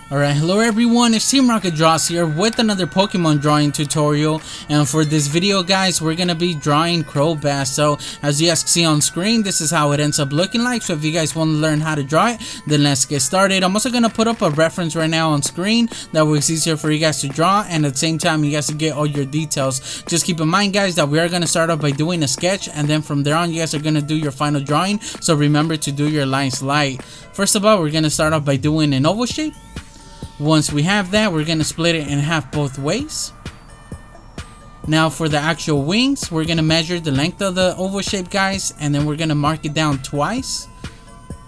Alright, hello everyone, it's Team Rocket Draws here with another Pokemon drawing tutorial. And for this video guys, we're gonna be drawing Crobat. So as you guys can see on screen, this is how it ends up looking like. So if you guys want to learn how to draw it, then let's get started. I'm also gonna put up a reference right now on screen that was easier for you guys to draw, and at the same time you guys to get all your details. Just keep in mind guys that we are gonna start off by doing a sketch, and then from there on you guys are gonna do your final drawing. So remember to do your lines light. First of all, we're gonna start off by doing an oval shape. Once we have that, we're going to split it in half both ways. Now for the actual wings, we're going to measure the length of the oval shape guys, and then we're going to mark it down twice.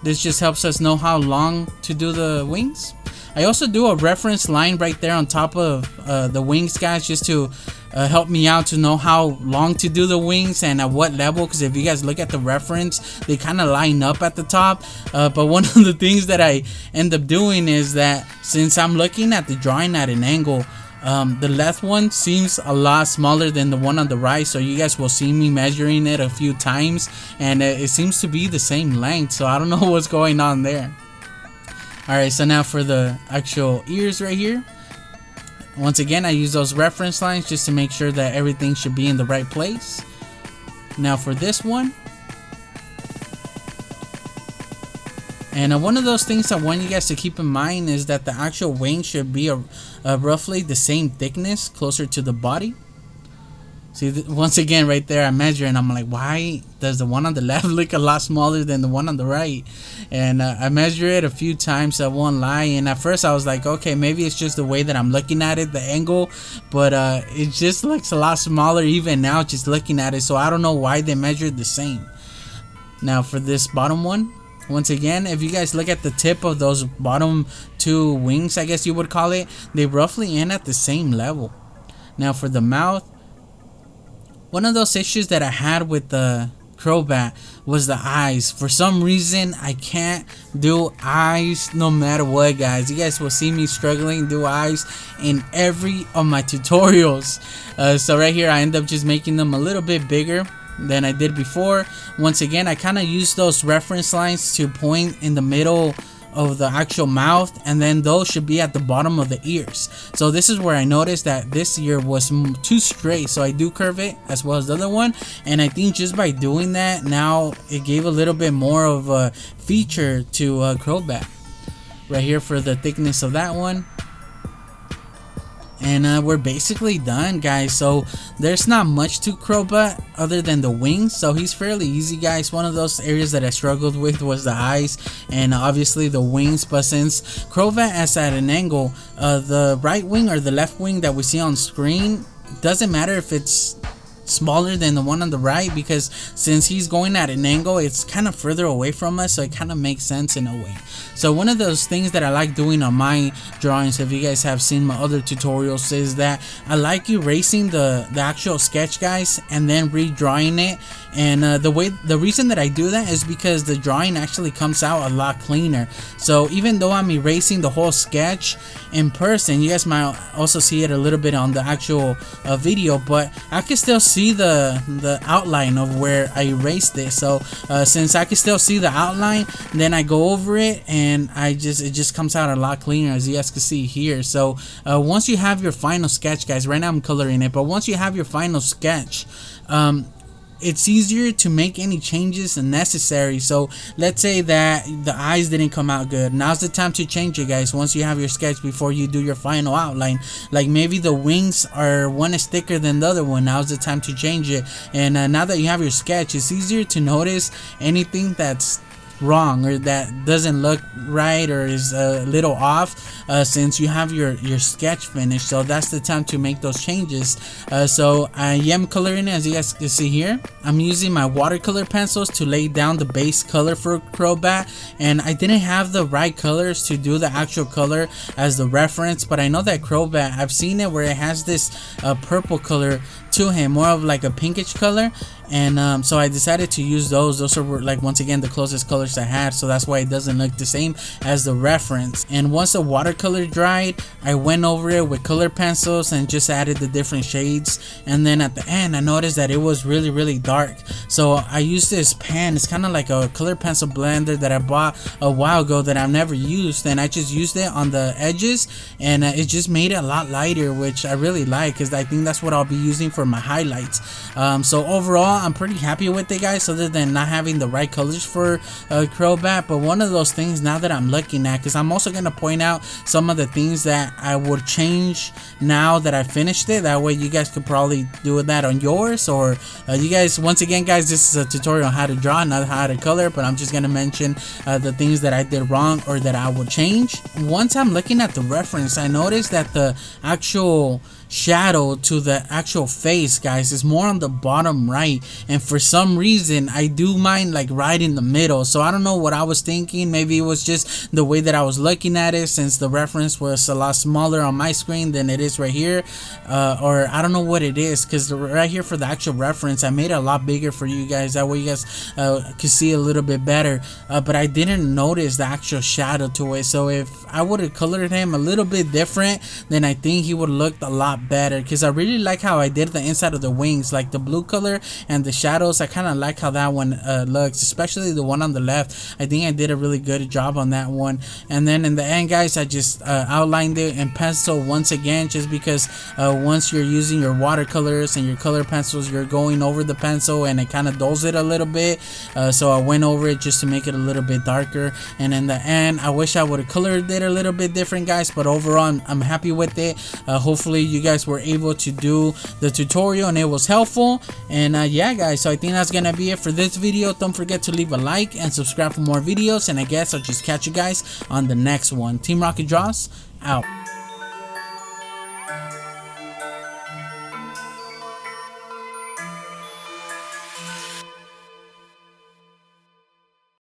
This just helps us know how long to do the wings. I also do a reference line right there on top of the wings guys, just to help me out to know how long to do the wings and at what level, because if you guys look at the reference, they kind of line up at the top. But one of the things that I end up doing is that since I'm looking at the drawing at an angle, the left one seems a lot smaller than the one on the right, so you guys will see me measuring it a few times, and it seems to be the same length, so I don't know what's going on there. Alright, so now for the actual ears right here. Once again, I use those reference lines just to make sure that everything should be in the right place. Now for this one. And one of those things I want you guys to keep in mind is that the actual wing should be roughly the same thickness, closer to the body. See, once again right there I measure and I'm like, why does the one on the left look a lot smaller than the one on the right? And I measure it a few times, I won't lie, and at first I was like, okay, maybe it's just the way that I'm looking at it, the angle, but it just looks a lot smaller even now just looking at it, so I don't know why they measured the same. Now for this bottom one, once again, if you guys look at the tip of those bottom two wings, I guess you would call it, they roughly end at the same level. Now for the mouth, one of those issues that I had with the Crobat was the eyes. For some reason, I can't do eyes no matter what, guys. You guys will see me struggling to do eyes in every of my tutorials. So right here, I end up just making them a little bit bigger than I did before. Once again, I kind of use those reference lines to point in the middle of the actual mouth, and then those should be at the bottom of the ears. So this is where I noticed that this ear was too straight, so I do curve it as well as the other one, and I think just by doing that, now it gave a little bit more of a feature to Crobat. Right here for the thickness of that one. And we're basically done guys. So there's not much to Crobat other than the wings, so he's fairly easy guys. One of those areas that I struggled with was the eyes and obviously the wings, but since Crobat is at an angle, the right wing or the left wing that we see on screen, doesn't matter if it's smaller than the one on the right, because since he's going at an angle, it's kind of further away from us, so it kind of makes sense in a way. So one of those things that I like doing on my drawings, if you guys have seen my other tutorials, is that I like erasing the actual sketch guys and then redrawing it. And the reason that I do that is because the drawing actually comes out a lot cleaner. So even though I'm erasing the whole sketch in person, you guys might also see it a little bit on the actual video, but I can still see the outline of where I erased it. So since I can still see the outline, then I go over it and it just comes out a lot cleaner, as you guys can see here. So once you have your final sketch guys, right now I'm coloring it, but once you have your final sketch, it's easier to make any changes necessary. So let's say that the eyes didn't come out good, now's the time to change it guys. Once you have your sketch, before you do your final outline, like maybe the wings are one is thicker than the other one, now's the time to change it. And now that you have your sketch, it's easier to notice anything that's wrong or that doesn't look right or is a little off, since you have your sketch finished. So that's the time to make those changes. So I am coloring it, as you guys can see here. I'm using my watercolor pencils to lay down the base color for Crobat, and I didn't have the right colors to do the actual color as the reference, but I know that Crobat, I've seen it where it has this purple color to him, more of like a pinkish color, and so I decided to use those were like once again the closest colors I had, so that's why it doesn't look the same as the reference. And once the watercolor dried, I went over it with color pencils and just added the different shades, and then at the end I noticed that it was really dark, so I used this pen. It's kind of like a color pencil blender that I bought a while ago that I've never used, and I just used it on the edges, and it just made it a lot lighter, which I really like because I think that's what I'll be using for my highlights. So overall I'm pretty happy with it, guys, other than not having the right colors for Crobat. But one of those things now that I'm looking at, because I'm also going to point out some of the things that I would change now that I finished it, that way you guys could probably do that on yours, or you guys, once again guys, this is a tutorial on how to draw, not how to color, but I'm just going to mention the things that I did wrong or that I would change. Once I'm looking at the reference, I noticed that the actual shadow to the actual face, guys, is more on the bottom right, and for some reason I do mine like right in the middle. So I don't know what I was thinking. Maybe it was just the way that I was looking at it, since the reference was a lot smaller on my screen than it is right here, or I don't know what it is, because right here for the actual reference I made it a lot bigger for you guys, that way you guys could see a little bit better, but I didn't notice the actual shadow to it. So if I would have colored him a little bit different, then I think he would have looked a lot better, because I really like how I did the inside of the wings, like the blue color and the shadows. I kind of like how that one looks, especially the one on the left. I think I did a really good job on that one. And then in the end, guys, I just outlined it in pencil once again, just because once you're using your watercolors and your color pencils, you're going over the pencil and it kind of dulls it a little bit, so I went over it just to make it a little bit darker. And in the end, I wish I would have colored it a little bit different, guys, but overall I'm happy with it. Hopefully you guys were able to do the tutorial and it was helpful. And yeah, guys, so I think that's gonna be it for this video. Don't forget to leave a like and subscribe for more videos, and I guess I'll just catch you guys on the next one. Team Rocket Draws out.